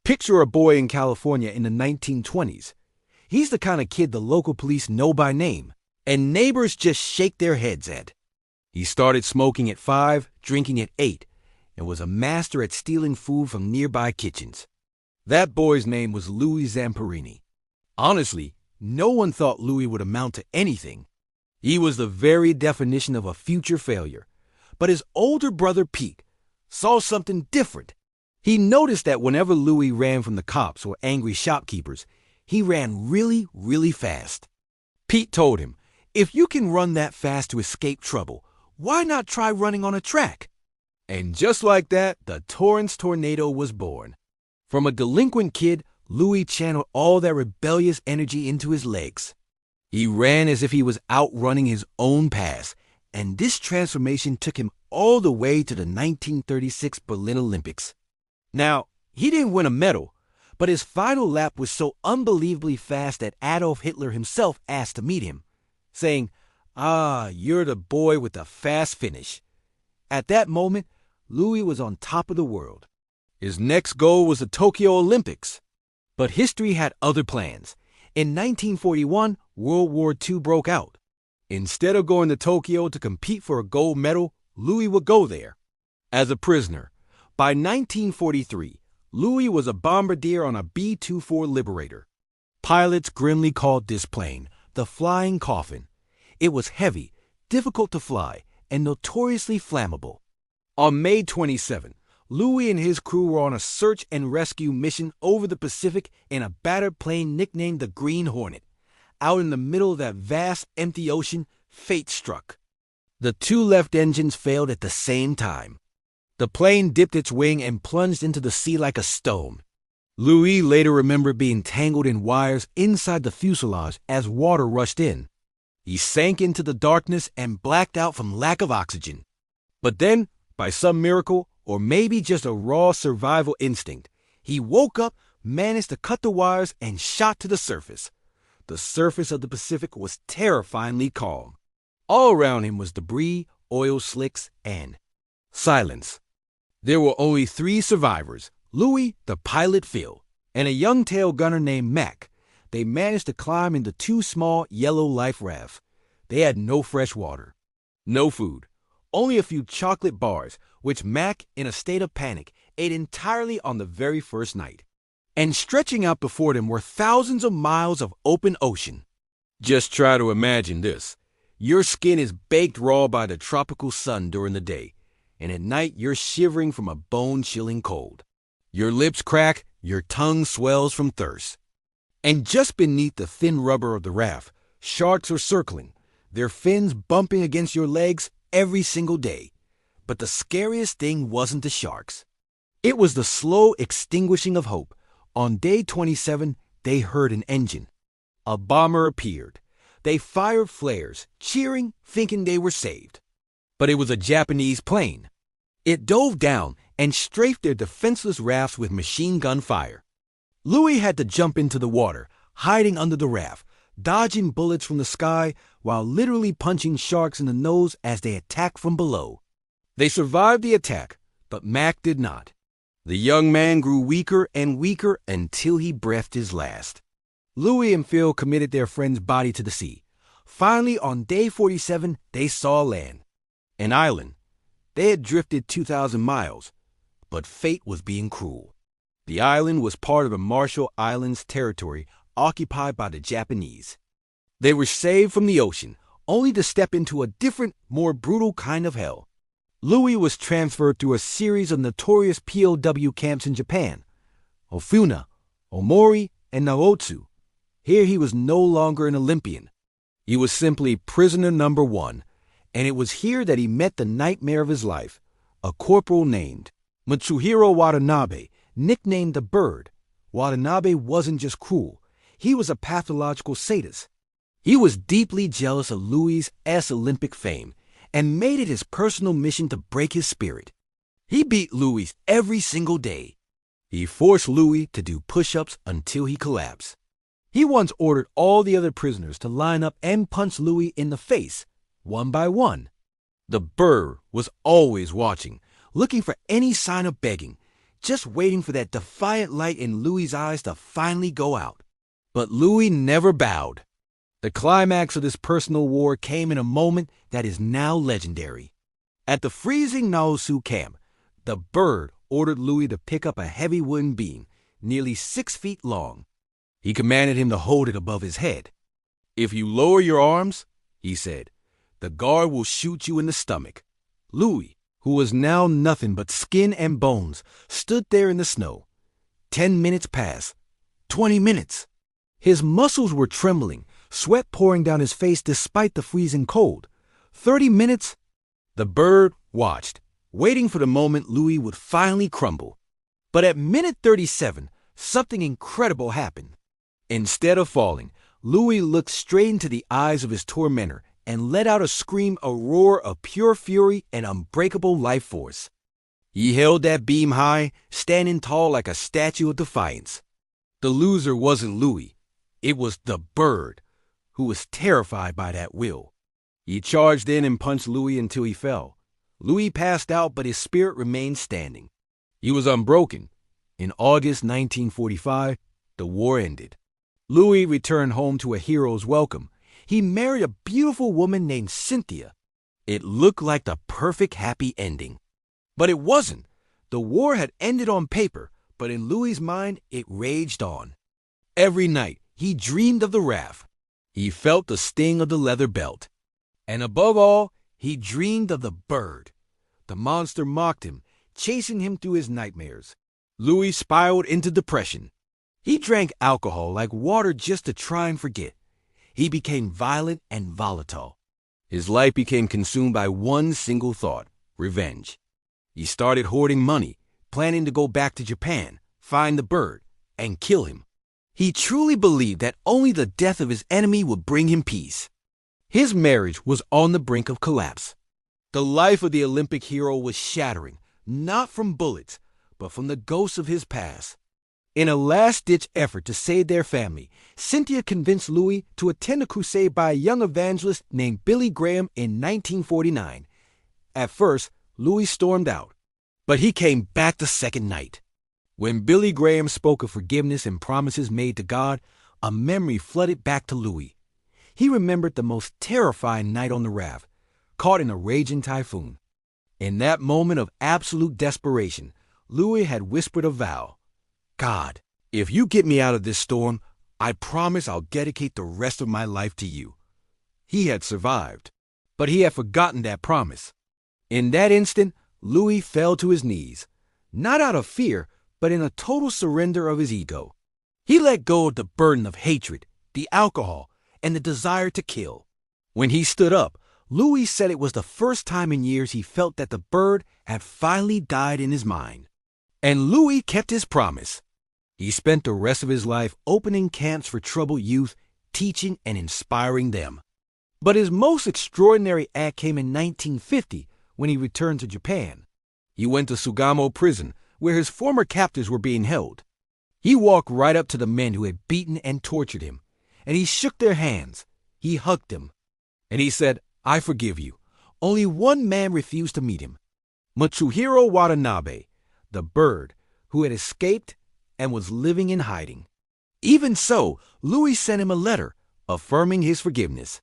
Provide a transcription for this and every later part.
Picture a boy in California in the 1920s. He's the kind of kid the local police know by name, and neighbors just shake their heads at. He started smoking at 5, drinking at 8, and was a master at stealing food from nearby kitchens. That boy's name was Louis Zamperini. Honestly, no one thought Louis would amount to anything. He was the very definition of a future failure. But his older brother Pete saw something different. He noticed that whenever Louis ran from the cops or angry shopkeepers, he ran really, really fast. Pete told him, "If you can run that fast to escape trouble, why not try running on a track?" And just like that, the Torrance Tornado was born. From a delinquent kid, Louis channeled all that rebellious energy into his legs. He ran as if he was outrunning his own past, and this transformation took him all the way to the 1936 Berlin Olympics. Now, he didn't win a medal, but his final lap was so unbelievably fast that Adolf Hitler himself asked to meet him, saying, "Ah, you're the boy with the fast finish." At that moment, Louis was on top of the world. His next goal was the Tokyo Olympics. But history had other plans. In 1941, World War II broke out. Instead of going to Tokyo to compete for a gold medal, Louis would go there as a prisoner. By 1943, Louis was a bombardier on a B-24 Liberator. Pilots grimly called this plane the Flying Coffin. It was heavy, difficult to fly, and notoriously flammable. On May 27, Louis and his crew were on a search and rescue mission over the Pacific in a battered plane nicknamed the Green Hornet. Out in the middle of that vast, empty ocean, fate struck. The two left engines failed at the same time. The plane dipped its wing and plunged into the sea like a stone. Louis later remembered being tangled in wires inside the fuselage as water rushed in. He sank into the darkness and blacked out from lack of oxygen. But then, by some miracle, or maybe just a raw survival instinct, he woke up, managed to cut the wires, and shot to the surface. The surface of the Pacific was terrifyingly calm. All around him was debris, oil slicks, and silence. There were only 3 survivors, Louis, the pilot Phil, and a young tail gunner named Mac. They managed to climb into 2 small yellow life rafts. They had no fresh water, no food, only a few chocolate bars, which Mac, in a state of panic, ate entirely on the very first night. And stretching out before them were thousands of miles of open ocean. Just try to imagine this. Your skin is baked raw by the tropical sun during the day, and at night you're shivering from a bone-chilling cold. Your lips crack, your tongue swells from thirst. And just beneath the thin rubber of the raft, sharks are circling, their fins bumping against your legs every single day. But the scariest thing wasn't the sharks. It was the slow extinguishing of hope. On day 27, they heard an engine. A bomber appeared. They fired flares, cheering, thinking they were saved. But it was a Japanese plane. It dove down and strafed their defenseless rafts with machine gun fire. Louis had to jump into the water, hiding under the raft, dodging bullets from the sky while literally punching sharks in the nose as they attacked from below. They survived the attack, but Mac did not. The young man grew weaker and weaker until he breathed his last. Louis and Phil committed their friend's body to the sea. Finally, on day 47, they saw land. An island. They had drifted 2,000 miles, but fate was being cruel. The island was part of the Marshall Islands territory occupied by the Japanese. They were saved from the ocean, only to step into a different, more brutal kind of hell. Louis was transferred through a series of notorious POW camps in Japan, Ofuna, Omori, and Naotsu. Here he was no longer an Olympian. He was simply prisoner number 1, and it was here that he met the nightmare of his life, a corporal named Mitsuhiro Watanabe, nicknamed the Bird. Watanabe wasn't just cruel, he was a pathological sadist. He was deeply jealous of Louis' Olympic fame and made it his personal mission to break his spirit. He beat Louis every single day. He forced Louis to do push-ups until he collapsed. He once ordered all the other prisoners to line up and punch Louis in the face, one by one. The Bird was always watching, looking for any sign of begging, just waiting for that defiant light in Louis's eyes to finally go out. But Louis never bowed. The climax of this personal war came in a moment that is now legendary. At the freezing Naosu camp, the bird ordered Louis to pick up a heavy wooden beam, nearly 6 feet long. He commanded him to hold it above his head. "If you lower your arms," he said, "the guard will shoot you in the stomach." Louis, who was now nothing but skin and bones, stood there in the snow. 10 minutes passed. 20 minutes. His muscles were trembling, sweat pouring down his face despite the freezing cold. 30 minutes. The bird watched, waiting for the moment Louis would finally crumble. But at minute 37, something incredible happened. Instead of falling, Louis looked straight into the eyes of his tormentor and let out a scream, a roar of pure fury and unbreakable life force. He held that beam high, standing tall like a statue of defiance. The loser wasn't Louis. It was the bird, who was terrified by that will. He charged in and punched Louis until he fell. Louis passed out, but his spirit remained standing. He was unbroken. In August 1945, the war ended. Louis returned home to a hero's welcome. He married a beautiful woman named Cynthia. It looked like the perfect happy ending. But it wasn't. The war had ended on paper, but in Louis's mind, it raged on. Every night, he dreamed of the raft. He felt the sting of the leather belt. And above all, he dreamed of the bird. The monster mocked him, chasing him through his nightmares. Louis spiraled into depression. He drank alcohol like water just to try and forget. He became violent and volatile. His life became consumed by one single thought: revenge. He started hoarding money, planning to go back to Japan, find the bird, and kill him. He truly believed that only the death of his enemy would bring him peace. His marriage was on the brink of collapse. The life of the Olympic hero was shattering, not from bullets, but from the ghosts of his past. In a last-ditch effort to save their family, Cynthia convinced Louis to attend a crusade by a young evangelist named Billy Graham in 1949. At first, Louis stormed out, but he came back the second night. When Billy Graham spoke of forgiveness and promises made to God, a memory flooded back to Louis. He remembered the most terrifying night on the raft, caught in a raging typhoon. In that moment of absolute desperation, Louis had whispered a vow. "God, if you get me out of this storm, I promise I'll dedicate the rest of my life to you." He had survived, but he had forgotten that promise. In that instant, Louis fell to his knees, not out of fear, but in a total surrender of his ego. He let go of the burden of hatred, the alcohol, and the desire to kill. When he stood up, Louis said it was the first time in years he felt that the bird had finally died in his mind. And Louis kept his promise. He spent the rest of his life opening camps for troubled youth, teaching and inspiring them. But his most extraordinary act came in 1950 when he returned to Japan. He went to Sugamo prison, where his former captors were being held. He walked right up to the men who had beaten and tortured him, and he shook their hands. He hugged them, and he said, "I forgive you." Only one man refused to meet him: Matsuhiro Watanabe, the bird who had escaped and was living in hiding. Even so, Louis sent him a letter affirming his forgiveness.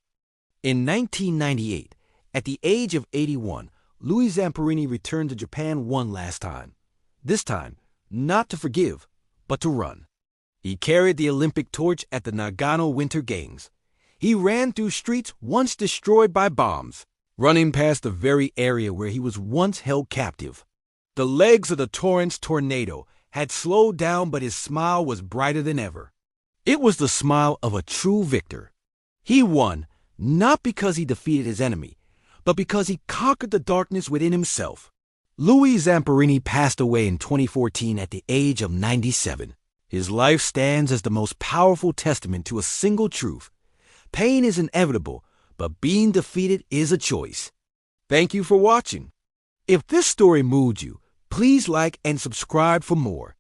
In 1998, at the age of 81, Louis Zamperini returned to Japan one last time. This time, not to forgive, but to run. He carried the Olympic torch at the Nagano Winter Games. He ran through streets once destroyed by bombs, running past the very area where he was once held captive. The legs of the Torrance Tornado had slowed down, but his smile was brighter than ever. It was the smile of a true victor. He won, not because he defeated his enemy, but because he conquered the darkness within himself. Louis Zamperini passed away in 2014 at the age of 97. His life stands as the most powerful testament to a single truth: pain is inevitable, but being defeated is a choice. Thank you for watching. If this story moved you, please like and subscribe for more.